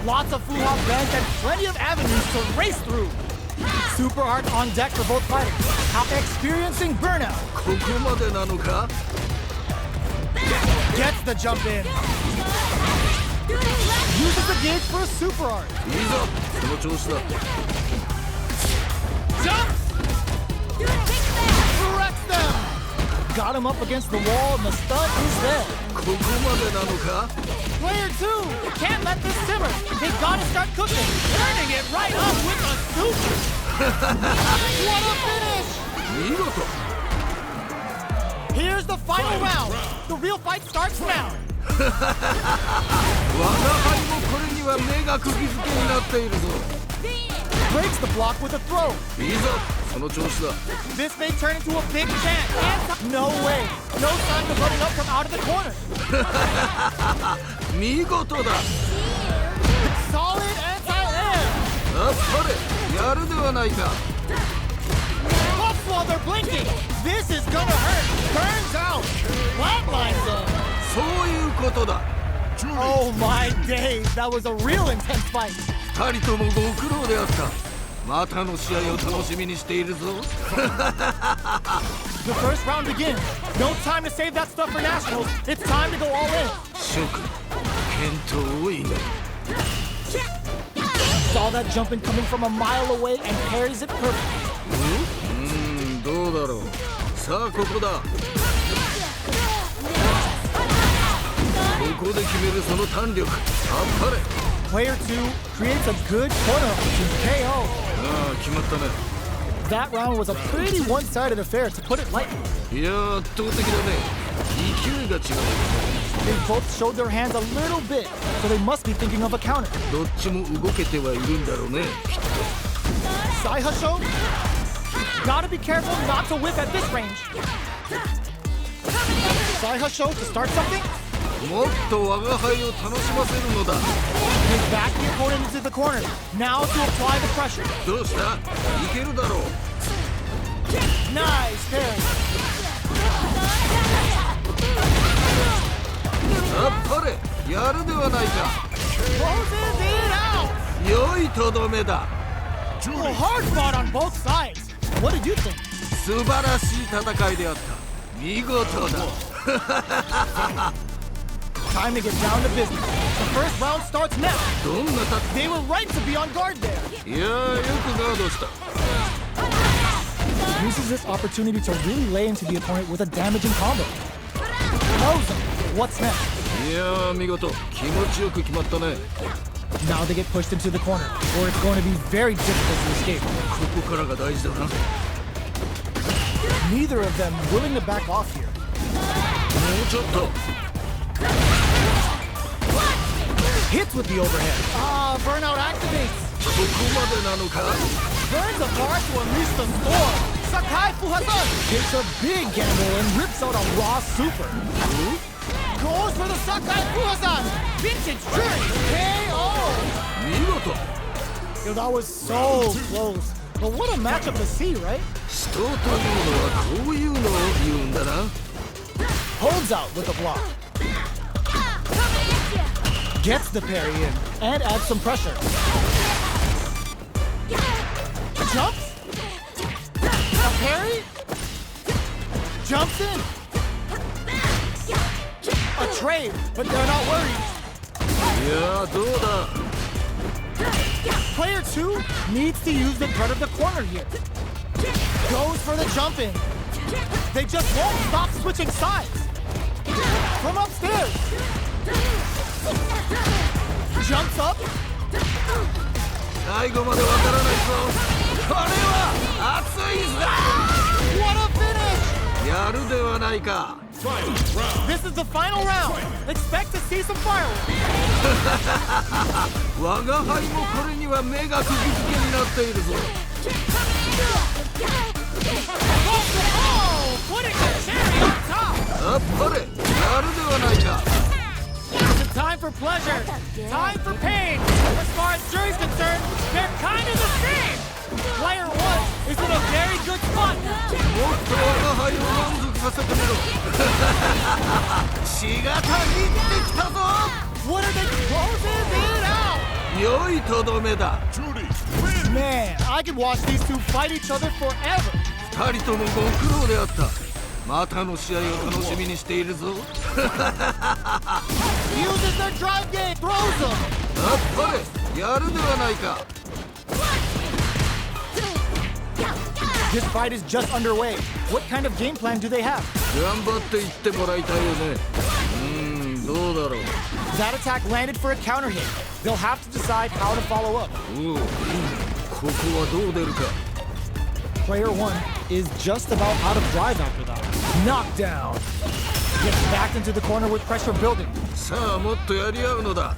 [SPEAKER 1] Lots of full hop bends and plenty of avenues to race through. Super hard on deck for both fighters. How experiencing burnout.
[SPEAKER 2] ここまでなのか
[SPEAKER 1] Gets the jump in. Uses the gauge for a super art.
[SPEAKER 2] いいぞその調子だ
[SPEAKER 1] Jumps! Wrecks them! Got him up against the wall and the stun is there.
[SPEAKER 2] ここまでなのか
[SPEAKER 1] Player 2 can't let this simmer. They gotta start cooking. Turning it right up with a super. What a finish!
[SPEAKER 2] 見事
[SPEAKER 1] Here's the final round. The real fight starts now.
[SPEAKER 2] 我が輩もこれには目が釘付けになっているぞ
[SPEAKER 1] Breaks the block with a throw.
[SPEAKER 2] いいぞその調子だ
[SPEAKER 1] This may turn into a big chance. And no way. No sign of running up from out of the corner.
[SPEAKER 2] 見事だ
[SPEAKER 1] Solid anti-air.
[SPEAKER 2] あっぱれやるではないか
[SPEAKER 1] Puffs while they're blinking. This is gonna hurt. Turns out. Flatlines them.
[SPEAKER 2] そういうことだ
[SPEAKER 1] Oh my days. That was a real intense fight.
[SPEAKER 2] 二人ともご苦労であったまたの試合を楽しみにしているぞ
[SPEAKER 1] The first round begins. No time to save that stuff for nationals. It's time to go all in.
[SPEAKER 2] 諸君健闘を祈る
[SPEAKER 1] Saw that jump in coming from a mile away and parries it perfectly.
[SPEAKER 2] どうだろうさあここだここで決めるその弾力あっぱれ
[SPEAKER 1] Player 2 creates a good corner opportunity. KO.
[SPEAKER 2] ああ決まったね
[SPEAKER 1] That round was a pretty one-sided affair, to put it lightly.
[SPEAKER 2] いやー圧倒的だね勢いが違う
[SPEAKER 1] They both showed their hands a little bit, so they must be thinking of a counter.
[SPEAKER 2] どっちも動けてはいるんだろうねきっと
[SPEAKER 1] Sai Hasho? Gotta be careful not to whip at this range. Sai Hasho to start something?
[SPEAKER 2] もっと我が輩を楽しませるのだ
[SPEAKER 1] They back the opponent into the corner. Now to apply the pressure.
[SPEAKER 2] どうしたいけるだろう
[SPEAKER 1] Nice parry.
[SPEAKER 2] あっぱれやるではないか
[SPEAKER 1] Closes it out.
[SPEAKER 2] 良いとどめだ
[SPEAKER 1] Well, hard fought on both sides. What did you think?
[SPEAKER 2] 素晴らしい戦いであった見事だ
[SPEAKER 1] Time to get down to business. The first round starts now.
[SPEAKER 2] どんなた
[SPEAKER 1] They were right to be on guard there.
[SPEAKER 2] いやーよくガードした
[SPEAKER 1] Uses this opportunity to really lay into the opponent with a damaging combo. Knows him. What's next?
[SPEAKER 2] いやー見事気持ちよく決まったね
[SPEAKER 1] Now they get pushed into the corner, or it's going to be very difficult to escape.
[SPEAKER 2] ここからが大事だな
[SPEAKER 1] Neither of them willing to back off here.
[SPEAKER 2] もうちょっと
[SPEAKER 1] Hits with the overhead. Ah, burnout activates.
[SPEAKER 2] ここまでなのか
[SPEAKER 1] Burns apart to unleash the storm. Sakai Fuhasan takes a big gamble and rips out a raw super. Goes for the Sakai Fuhasan. Vintage Journey KO.
[SPEAKER 2] 事。
[SPEAKER 1] Yo, that was so close. But what a matchup to see, right?
[SPEAKER 2] 死闘というのはこういうのを言うんだな。
[SPEAKER 1] Holds out with the block. Gets the parry in and adds some pressure. Jumps. A parry. Jumps in. A trade, but they're not worried.
[SPEAKER 2] いやどうだ。
[SPEAKER 1] Player 2 needs to use the threat of the corner here. Goes for the jump in. They just won't stop switching sides. From upstairs. Jumps up.
[SPEAKER 2] 最後までわからないぞ。これは熱いぞ。
[SPEAKER 1] What a finish!
[SPEAKER 2] やるではないか。
[SPEAKER 1] This is the final round. Expect to see some fireworks.
[SPEAKER 2] 我が輩もこれには目が釘付けになっているぞ。
[SPEAKER 1] Oh, putting the cherry on top.
[SPEAKER 2] あっぱれ、やるではないか。
[SPEAKER 1] It's a time for pleasure, time for pain. As far as jury's concerned, they're kind of the same. Player 1 is in a very good spot.
[SPEAKER 2] もっと我が輩を満足させてみろ。血がたぎってきたぞ。
[SPEAKER 1] What are they closing it out?
[SPEAKER 2] 良いとどめだ。
[SPEAKER 1] Man, I could watch these two fight each other forever.
[SPEAKER 2] 二人ともご苦労であった。またの試合を楽しみにしているぞ。
[SPEAKER 1] Uses their drive game, throws them.
[SPEAKER 2] あっぱれ、やるではないか。
[SPEAKER 1] This fight is just underway. What kind of game plan do they have?
[SPEAKER 2] 頑張っていってもらいたいよね。どうだろう。
[SPEAKER 1] That attack landed for a counter hit. They'll have to decide how to follow up.
[SPEAKER 2] おう、ここはどう出るか。
[SPEAKER 1] Player 1 is just about out of drive after that. Knockdown. Gets backed into the corner with pressure building.
[SPEAKER 2] さあもっとやり合うのだ。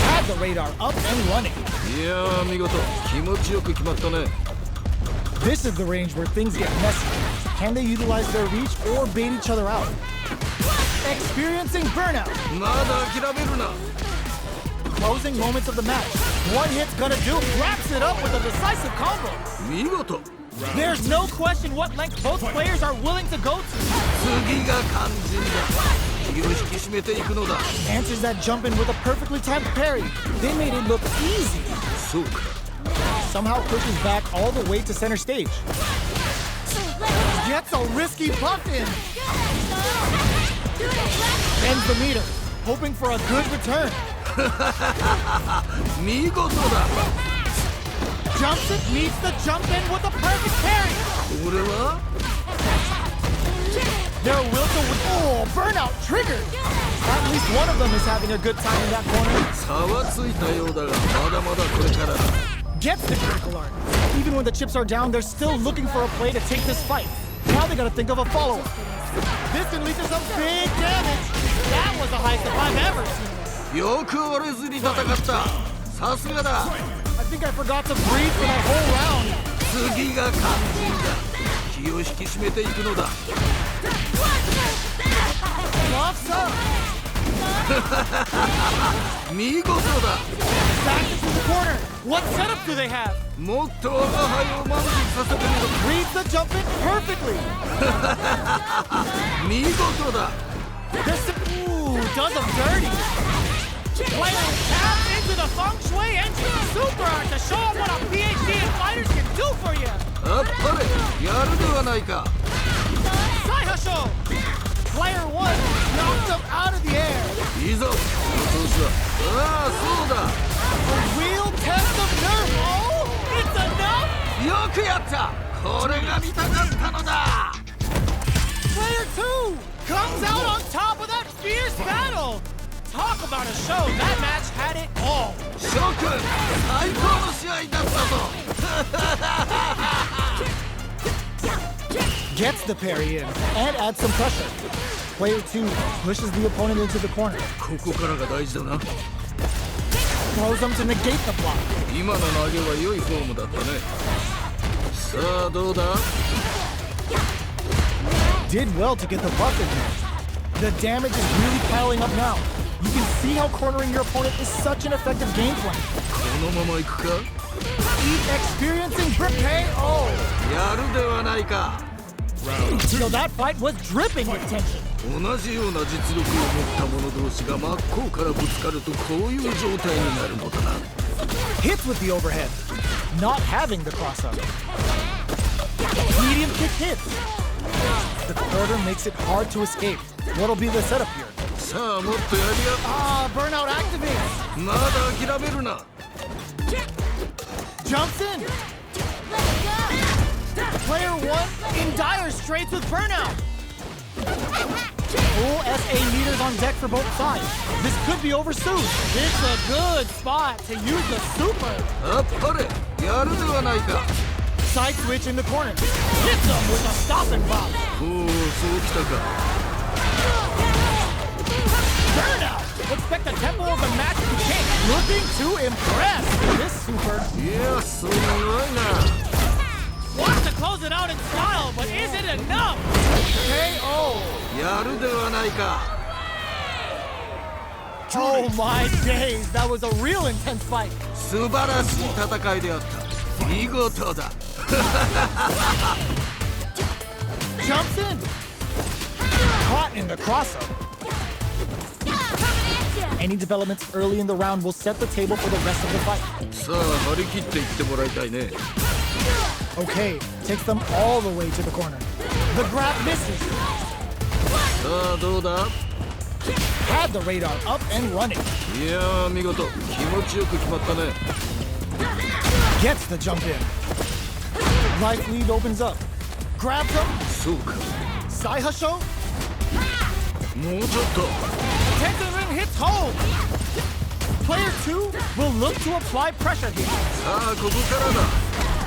[SPEAKER 1] Had the radar up and running.
[SPEAKER 2] いやー見事、気持ちよく決まったね。
[SPEAKER 1] This is the range where things get messy. Can they utilize their reach or bait each other out? Experiencing burnout.
[SPEAKER 2] まだ諦めるな。
[SPEAKER 1] Closing moments of the match. One hit's gonna do. Wraps it up with a decisive combo.
[SPEAKER 2] 見事。
[SPEAKER 1] There's no question what length both players are willing to go to.
[SPEAKER 2] 次が肝心だ。気を引き締めていくのだ。
[SPEAKER 1] Answers that jump in with a perfectly timed parry. They made it look easy.
[SPEAKER 2] そうか。
[SPEAKER 1] Somehow pushes back all the way to center stage. Gets a risky buff in. Ends the meter, hoping for a good return.
[SPEAKER 2] 見事だ。
[SPEAKER 1] Jumps it, meets the jump in with a perfect parry.
[SPEAKER 2] これは
[SPEAKER 1] Their will to win. Oh, burnout triggered. At least one of them is having a good time in that corner.
[SPEAKER 2] 差はついたようだが、まだまだこれからだ。
[SPEAKER 1] Gets the critical art. Even when the chips are down, they're still looking for a play to take this fight. Now they gotta think of a follow-up. This can lead to some big damage. That was the highest if I've ever seen.
[SPEAKER 2] よく折れずに戦った。さすがだ。
[SPEAKER 1] I think I forgot to breathe for that whole round.
[SPEAKER 2] 次が肝心だ。気を引き締めていくのだ。
[SPEAKER 1] Gloves up.
[SPEAKER 2] 見事だ。
[SPEAKER 1] Back into the corner. What setup do they have?
[SPEAKER 2] もっと我が輩を満足させてみろ。
[SPEAKER 1] Reads the jump in perfectly.
[SPEAKER 2] 見事だ。
[SPEAKER 1] Ooh, does them dirty. Player tapped into the feng shui engine super art to show them what a PhD in fighters can do for you.
[SPEAKER 2] あっぱれ、やるではないか。
[SPEAKER 1] Saihasho. Player 1 knocked them out of the air.
[SPEAKER 2] いいぞ、この調子は。ああ、そうだ。
[SPEAKER 1] A real test of nerve. Oh, it's enough.
[SPEAKER 2] よくやった。これが見たかったのだ。
[SPEAKER 1] Player 2 comes out on top of that fierce battle. Talk about a show. That match had it all.
[SPEAKER 2] 諸君、最高の試合だったぞ。
[SPEAKER 1] Gets the parry in and adds some pressure. Player 2 pushes the opponent into the corner.
[SPEAKER 2] ここからが大事だな。
[SPEAKER 1] Throws them to negate the block.
[SPEAKER 2] 今の投げは良いフォームだったね。さあどうだ。
[SPEAKER 1] Did well to get the buff in there. The damage is really piling up now. You can see how cornering your opponent is such an effective game plan.
[SPEAKER 2] このまま行くか
[SPEAKER 1] He's experiencing grip KO.
[SPEAKER 2] やるではないか
[SPEAKER 1] So that fight was dripping with tension.
[SPEAKER 2] 同じような実力を持った者同士が真っ向からぶつかるとこういう状態になるのだな
[SPEAKER 1] Hits with the overhead. Not having the cross-up. Medium kick hits. The quarter makes it hard to escape. What'll be the setup here?
[SPEAKER 2] さあもっとやり
[SPEAKER 1] Burnout activates.
[SPEAKER 2] やまだ諦めるな
[SPEAKER 1] Jumps in. Player 1 in dire straits with burnout. Full SA meters on deck for both sides. This could be over soon. It's a good spot to use the super.
[SPEAKER 2] あっぱれやるではないか
[SPEAKER 1] Side switch in the corner. Hits him with a stopping block.
[SPEAKER 2] おおそうきたか
[SPEAKER 1] Burnout. Expect the tempo of the match to change. Looking to impress with this super.
[SPEAKER 2] いやすごいな
[SPEAKER 1] Wants to close it out in style, but is it enough? KO.
[SPEAKER 2] やるではないか
[SPEAKER 1] Oh my days, that was a real intense fight.
[SPEAKER 2] 素晴らしい戦いであった見事だ
[SPEAKER 1] Jumps in. Caught in the cross-up. Any developments early in the round will set the table for the rest of the fight.
[SPEAKER 2] さあ張り切っていってもらいたいね
[SPEAKER 1] Okay, takes them all the way to the corner. The grab misses.
[SPEAKER 2] さあどうだ
[SPEAKER 1] Had the radar up and running.
[SPEAKER 2] いやー見事気持ちよく決まったね
[SPEAKER 1] Gets the jump in. Life lead opens up. Grabs him.
[SPEAKER 2] そうか
[SPEAKER 1] Sai Hasho.
[SPEAKER 2] もうちょっと
[SPEAKER 1] Tensor ring hits home. Player 2 will look to apply pressure here.
[SPEAKER 2] さあここからだ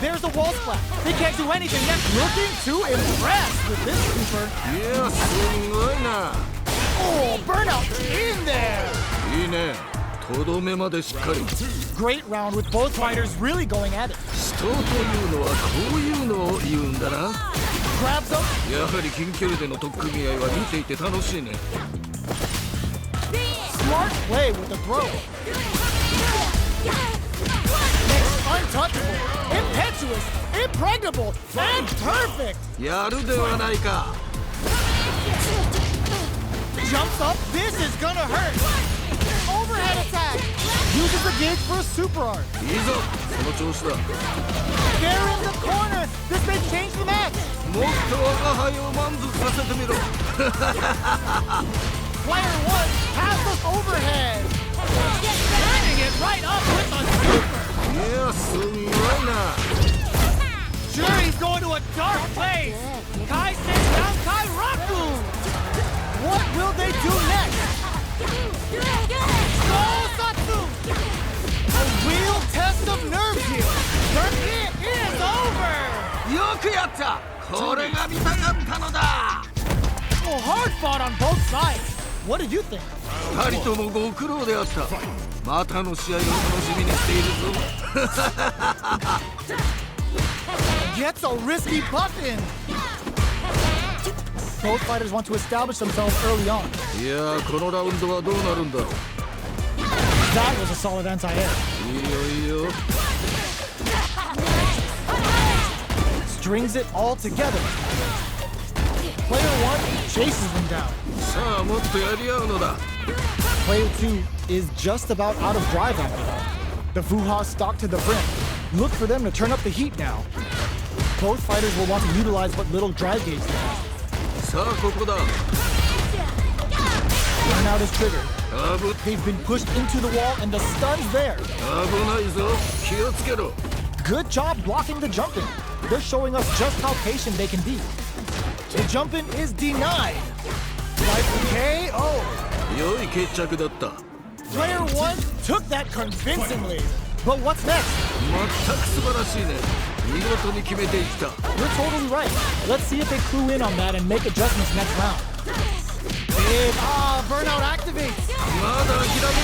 [SPEAKER 1] There's a wall splat. They can't do anything yet. Looking to impress with this super.
[SPEAKER 2] いやすごいな
[SPEAKER 1] Oh, burnout in there.
[SPEAKER 2] いいねとどめまでしっかり
[SPEAKER 1] Great round with both fighters really going at it.
[SPEAKER 2] 死闘というのはこういうのを言うんだな
[SPEAKER 1] Grabs him.
[SPEAKER 2] やはり近距離での取っ組み合いは見ていて楽しいね
[SPEAKER 1] Smart play with the throw. Untouchable, impetuous, impregnable, and perfect.
[SPEAKER 2] やるではないか
[SPEAKER 1] Jumps up. This is gonna hurt. Overhead attack. Uses the gauge for a super art.
[SPEAKER 2] いいぞその調子だ
[SPEAKER 1] They're in the corner. This may change the match.
[SPEAKER 2] もっと我が輩を満足させてみろ
[SPEAKER 1] Player 1 has the overhead. Turning it right up with a super.
[SPEAKER 2] いやすごいな
[SPEAKER 1] Sure, he's going to a dark place. Kai sends down Kai Raku. What will they do next? Satsu. A real test of nerves here. Their hit is over.
[SPEAKER 2] よくやったこれが見たかったのだ
[SPEAKER 1] Oh, hard fought on both sides. What did you think?
[SPEAKER 2] 二人ともご苦労であったまたの試合を楽しみにしているぞ
[SPEAKER 1] Gets a risky buff in. Both fighters want to establish themselves early on.
[SPEAKER 2] いやこのラウンドはどうなるんだろう
[SPEAKER 1] That was a solid anti-air.
[SPEAKER 2] いいよいいよ
[SPEAKER 1] Strings it all together. Player 1 chases them down.
[SPEAKER 2] さあもっとやり合うのだ
[SPEAKER 1] Player 2 is just about out of drive after that. The Fuha stalk to the brim. Look for them to turn up the heat now. Both fighters will want to utilize what little drive gauge they have.
[SPEAKER 2] さあここだ
[SPEAKER 1] Burnout is triggered.
[SPEAKER 2] 危
[SPEAKER 1] They've been pushed into the wall and the stun's there.
[SPEAKER 2] ないぞ気をつけろ
[SPEAKER 1] Good job blocking the jump in. They're showing us just how patient they can be. The jump in is denied. Life KO.
[SPEAKER 2] 良い決着だった
[SPEAKER 1] Player 1 took that convincingly. But what's next?
[SPEAKER 2] 全く素晴らしいね見事に決めていった
[SPEAKER 1] You're totally right. Let's see if they clue in on that and make adjustments next round. Big, burnout activates.
[SPEAKER 2] まだ諦め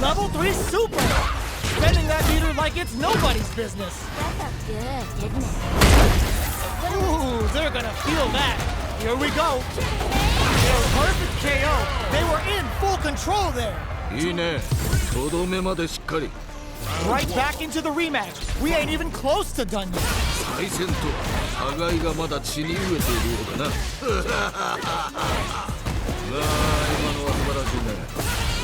[SPEAKER 2] るな
[SPEAKER 1] Level 3 super. Spending that meter like it's nobody's business.
[SPEAKER 3] That felt good, didn't it?
[SPEAKER 1] Ooh, they're gonna feel that. Here we go. They're Perfect KO. They were in full control there.
[SPEAKER 2] いいね。とどめまでしっかり。
[SPEAKER 1] Right back into the rematch. We ain't even close to done yet.
[SPEAKER 2] 再戦とは互いがまだ血に飢えているようだな。今のは素晴らしいね。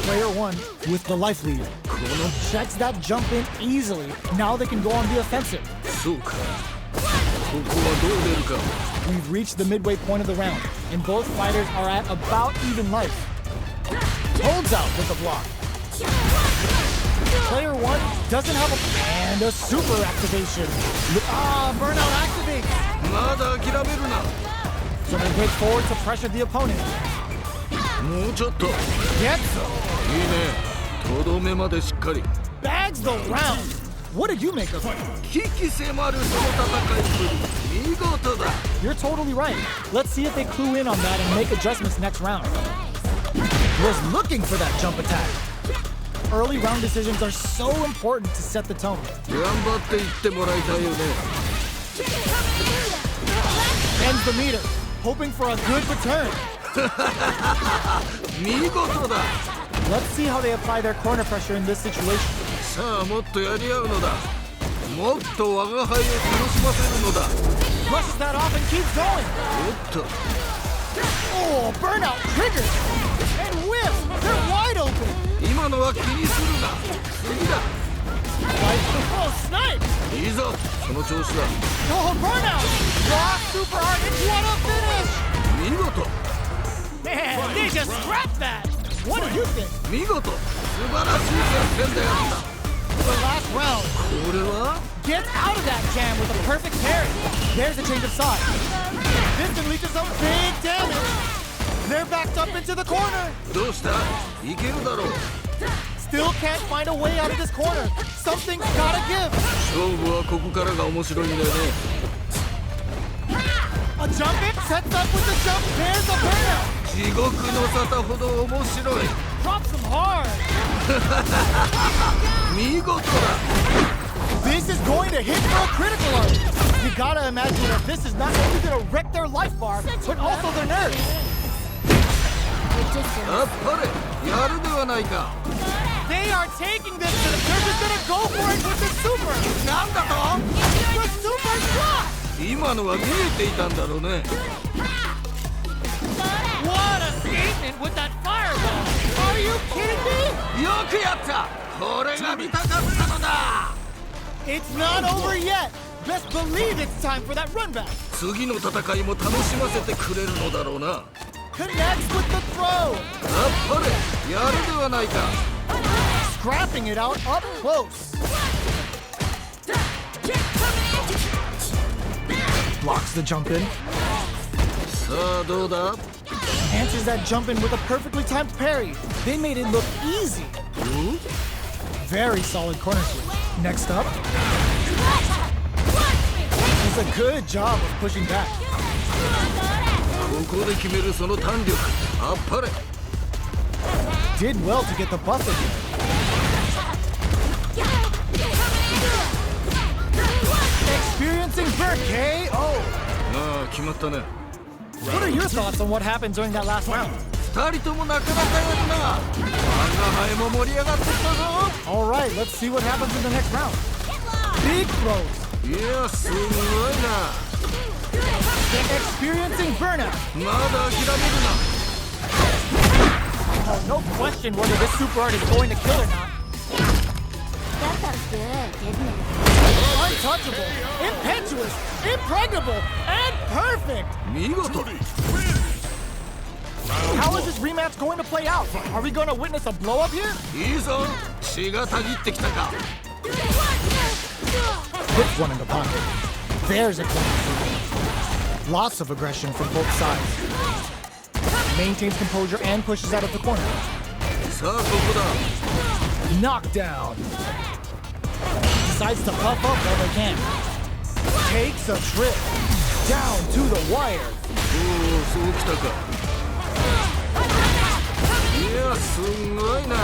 [SPEAKER 1] Player 1 with the life lead.
[SPEAKER 2] この
[SPEAKER 1] Checks that jump in easily. Now they can go on the offensive.
[SPEAKER 2] そうか。ここはどう出るか。
[SPEAKER 1] We've reached the midway point of the round, and both fighters are at about even life. Holds out with the block. Player 1 doesn't have and a super activation. Burnout activates.
[SPEAKER 2] まだ諦めるな。
[SPEAKER 1] So they break forward to pressure the opponent.
[SPEAKER 2] もうちょっと。いい
[SPEAKER 1] Gets
[SPEAKER 2] ね。とどめまでしっかり。
[SPEAKER 1] bags the round. What did you make of it?
[SPEAKER 2] 危機迫るその戦いぶり。見事だ。
[SPEAKER 1] You're totally right. Let's see if they clue in on that and make adjustments next round. Was looking for that jump attack. Early round decisions are so important to set the tone.
[SPEAKER 2] 頑張っていってもらいたいよね。
[SPEAKER 1] Ends the meter, hoping for a good return.
[SPEAKER 2] 見事だ。
[SPEAKER 1] Let's see how they apply their corner pressure in this situation.
[SPEAKER 2] さあもっとやり合うのだ。もっと我が輩を楽しませるのだ。
[SPEAKER 1] Brushes that off and keeps going.
[SPEAKER 2] おっと。
[SPEAKER 1] Oh, burnout triggered. And whiff. They're wide open.
[SPEAKER 2] 今のは気にするな。次だ。
[SPEAKER 1] Oh, snipe.
[SPEAKER 2] いいぞ。その調子だ。
[SPEAKER 1] Oh, burnout. Raw super hard. It's what a finish.
[SPEAKER 2] 見事。
[SPEAKER 1] Man, they just scrapped that. What do you think?
[SPEAKER 2] 見事。素晴らしい作戦であった。
[SPEAKER 1] The last round.
[SPEAKER 2] これは
[SPEAKER 1] Gets out of that jam with a perfect parry. There's a change of side. This can lead to some big damage. They're backed up into the corner.
[SPEAKER 2] どうした？いけるだろう。
[SPEAKER 1] Still can't find a way out of this corner. Something's gotta give.
[SPEAKER 2] 勝負はここからが面白いんだよね。
[SPEAKER 1] A jump in, sets up with the jump. There's a burnout.
[SPEAKER 2] 地獄の沙汰ほど面白い。
[SPEAKER 1] Drops him hard.
[SPEAKER 2] 見事だ。
[SPEAKER 1] This is going to hit for a critical arc. You gotta imagine that this is not only gonna wreck their life bar, but also their nerves.
[SPEAKER 2] あっぱれ、やるではないか。
[SPEAKER 1] They are taking this to the they're just gonna go for it with the super.
[SPEAKER 2] なんだと？
[SPEAKER 1] The super shot.
[SPEAKER 2] 今のは見えていたんだろうね。
[SPEAKER 1] What a statement with that fireball. Are you kidding me?
[SPEAKER 2] よくやった。これが見たかったのだ。
[SPEAKER 1] It's not over yet. Best believe it's time for that run back.
[SPEAKER 2] 次の戦いも楽しませてくれるのだろうな。
[SPEAKER 1] Connects with the throw.
[SPEAKER 2] あっぱれ、やるではないか。
[SPEAKER 1] Scrapping it out up close. Blocks the jump in.
[SPEAKER 2] さあどうだ？
[SPEAKER 1] Answers that jump in with a perfectly timed parry. They made it look easy. Very solid corner switch. Next up. Does a good job of pushing back.
[SPEAKER 2] ここで決めるその弾力。あっぱれ。
[SPEAKER 1] Did well to get the buff in there. Experiencing for KO.
[SPEAKER 2] ああ、決まったね。
[SPEAKER 1] What are your thoughts on what happened during that last round?
[SPEAKER 2] 二人ともなかなかやるな。我が輩も盛り上がってきたぞ。
[SPEAKER 1] All right, let's see what happens in the next round. Big throws.
[SPEAKER 2] いや、すごいな。
[SPEAKER 1] Experiencing burnout.
[SPEAKER 2] まだ諦めるな。
[SPEAKER 1] Oh, no question whether this super art is going to kill or not.
[SPEAKER 3] That felt good, didn't it?
[SPEAKER 1] Untouchable, impetuous, impregnable, and perfect.
[SPEAKER 2] 見事。
[SPEAKER 1] How is this rematch going to play out? Are we going to witness a blow up here?
[SPEAKER 2] いいぞ。血がたぎってきたか。
[SPEAKER 1] Puts one in the pocket. There's a corner. Lots of aggression from both sides. Maintains composure and pushes out of the corner.
[SPEAKER 2] さあここだ。
[SPEAKER 1] Knockdown. Decides to puff up while they can. Takes a trip. Down to the wire.
[SPEAKER 2] おお、そうきたか。いや、すごいな。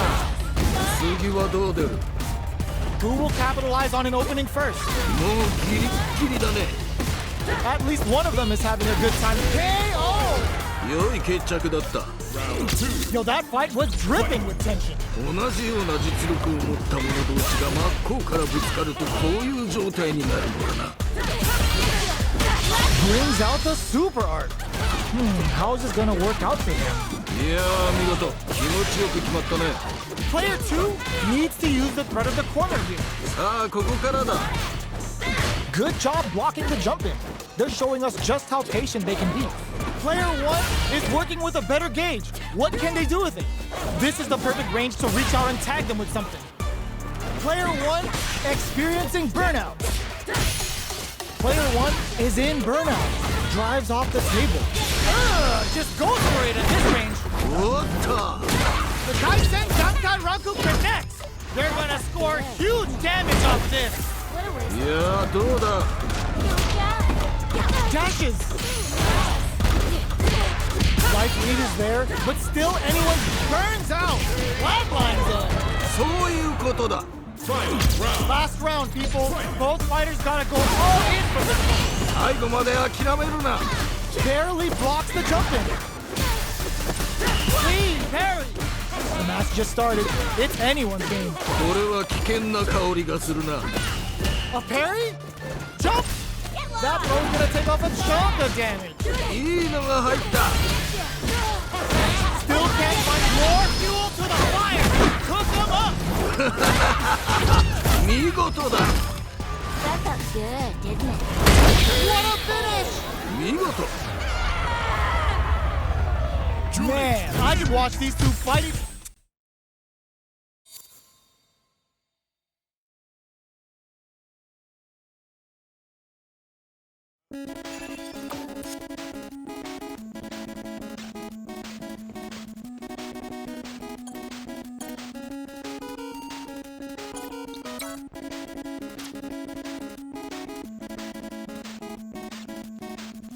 [SPEAKER 2] 次はどう出る？
[SPEAKER 1] Who will capitalize on an opening first?
[SPEAKER 2] もうギリッギリだね。
[SPEAKER 1] At least one of them is having a good time. KO!
[SPEAKER 2] 良い決着だった。
[SPEAKER 1] Yo, that fight was dripping with tension.
[SPEAKER 2] 同じような実力を持った者同士が真っ向からぶつかるとこういう状態になるのだな。
[SPEAKER 1] Brings out the super art. How is this gonna work out for him?
[SPEAKER 2] いやー、見事気持ちよく決まったね。
[SPEAKER 1] Player 2 needs to use the threat of the corner here.
[SPEAKER 2] さあここからだ。
[SPEAKER 1] Good job blocking the jump in. They're showing us just how patient they can be. Player 1 is working with a better gauge. What can they do with it? This is the perfect range to reach out and tag them with something. Player 1 experiencing burnout. Player 1 is in burnout. Drives off the table. Just goes for it at this range.
[SPEAKER 2] おっと
[SPEAKER 1] The Kaisen Dankai Raku connects. They're gonna score huge damage off this.
[SPEAKER 3] What a waste.
[SPEAKER 2] いやーどうだ。
[SPEAKER 1] Dashes. Life lead is there, but still anyone burns out. Flatlines in.
[SPEAKER 2] そういうことだ。
[SPEAKER 1] Last round, people. Both fighters gotta go all in for this one.
[SPEAKER 2] 最後まで諦めるな。
[SPEAKER 1] Barely blocks the jump in. Clean parry. The match just started. It's anyone's game.
[SPEAKER 2] これは危険な香りがするな。
[SPEAKER 1] A parry? Jump! That throw's gonna take off a chunk of damage.
[SPEAKER 2] いいのが入った。
[SPEAKER 1] Still can't find more fuel to the fire. Cook them up.
[SPEAKER 2] 見事だ。
[SPEAKER 3] That felt good, didn't it?
[SPEAKER 1] What a finish!
[SPEAKER 2] 見事。
[SPEAKER 1] Man, I could watch these two fight